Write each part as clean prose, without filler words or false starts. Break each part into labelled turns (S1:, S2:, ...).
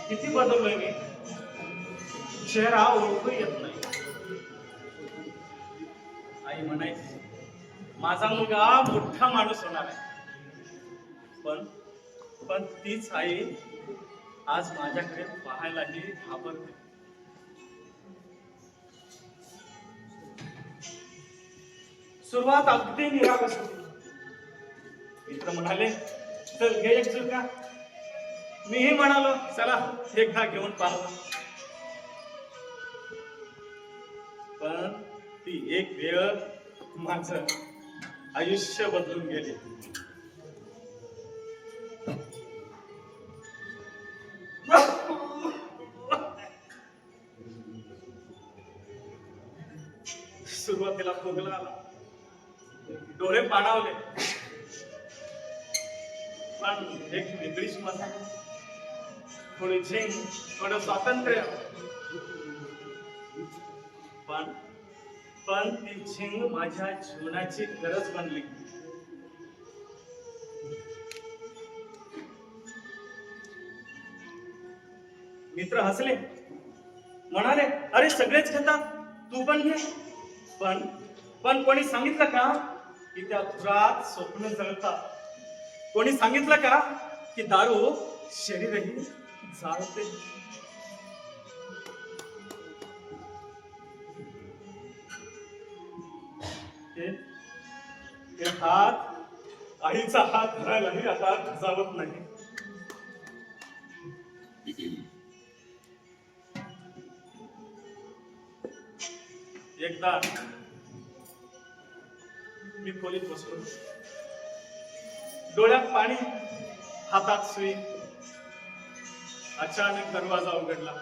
S1: किती बदललोय मी, चेहरा ओळखू येत नाही. आई म्हणायची माझा मुलगा मोठा माणूस होणार आहे. पण पण तीच आई आज माझ्याकडे पाहायलाही घाबरते. सुरुवात अगदी निरागस होती. मित्र म्हणाले चल घे एक झुरका. मीही म्हणालो चला एकदा घेऊन पाहू. पण ती एक वेळ माझं आयुष्य बदलून गेले. सुरुवातीला खोकला आला, डोळे पाणावले, पण एक वेगळीच मजा, थोडी झिंग, थोडं स्वातंत्र्य. पण ती झिंग माझ्या जीवनाची गरज बनली. मित्र हसले, म्हणाले अरे सगळेच घेतात, तू पण घे. पण कोणी सांगितलं का की त्या धुरात स्वप्न जळतात? कोणी सांगितलं का की दारू शरीरही जाळते? हे हात आईचा हात धरायलाही आता धजावत नाही. एकदा मी खोलीत बसलो, डोळ्यात पाणी, हातात सुई. अचानक दरवाजा उघडला.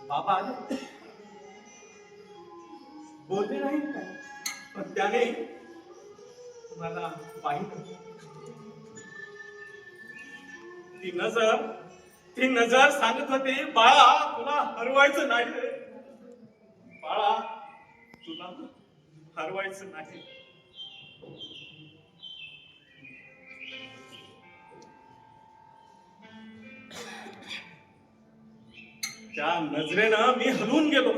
S1: बाबा आले. बोलले नाही काय, पण त्याने मला पाहिलं. ती नजर सांगत होती बाळा तुला हरवायचं नाही रे, बाळा तुला हरवायचं नाही. त्या नजरेनं मी हलवून गेलो.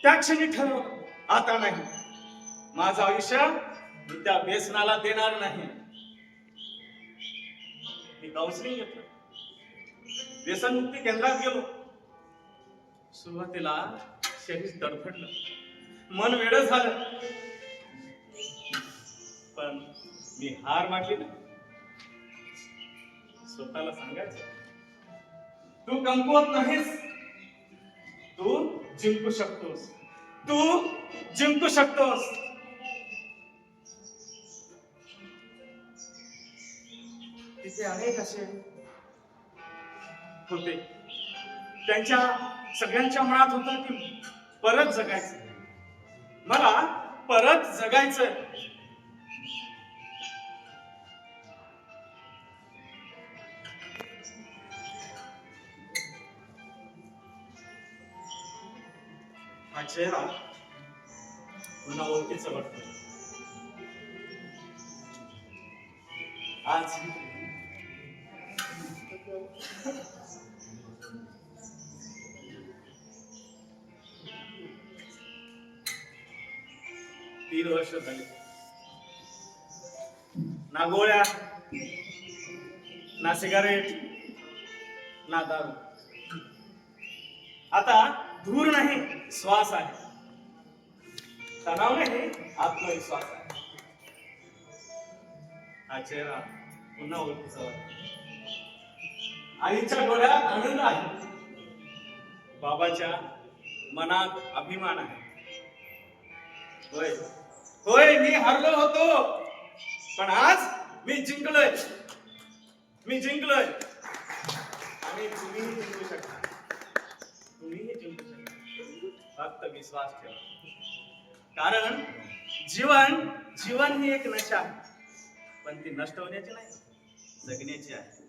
S1: त्या क्षणी ठरवलं आता नाही, माझं आयुष्य मी त्या व्यसनाला देणार नाही. मी काउन्सिलिंग घेतलं, व्यसनमुक्ती केंद्रात गेलो. सुरुवातीला शरीर तडफडलं, मन वेडं झालं, पण मी हार मानली ना. स्वतःला सांगायचं तू कमकुवत नाहीस, तू जिंकू शकतोस, तू जिंकू शकतोस. तिथे अनेक असे होते, त्यांच्या सगळ्यांच्या मनात होतं की परत जगायचं, मला परत जगायचं. हा चेहरा पुन्हा ओळखीचा वाटतो. आज 3 वर्ष झाली. ना गोळ्या, ना सिगारेट, ना दारू. आता धूर नाही श्वास आहे, तणाव नाही आत्मविश्वास आहे. हा चेहरा पुन्हा ओळखीचा वाटतो. आईच्या डोळ्यात आनंद आहे, बाबाच्या मनात अभिमान आहे. होय होय मी हरलो होतो, पण आज मी जिंकलोय, मी जिंकलोय. आणि तुम्हीही जिंकू शकता, तुम्हीही जिंकू शकता. फक्त विश्वास ठेवा, कारण जीवन ही एक नशा आहे, पण ती नष्ट होण्याची नाही, जगण्याची आहे.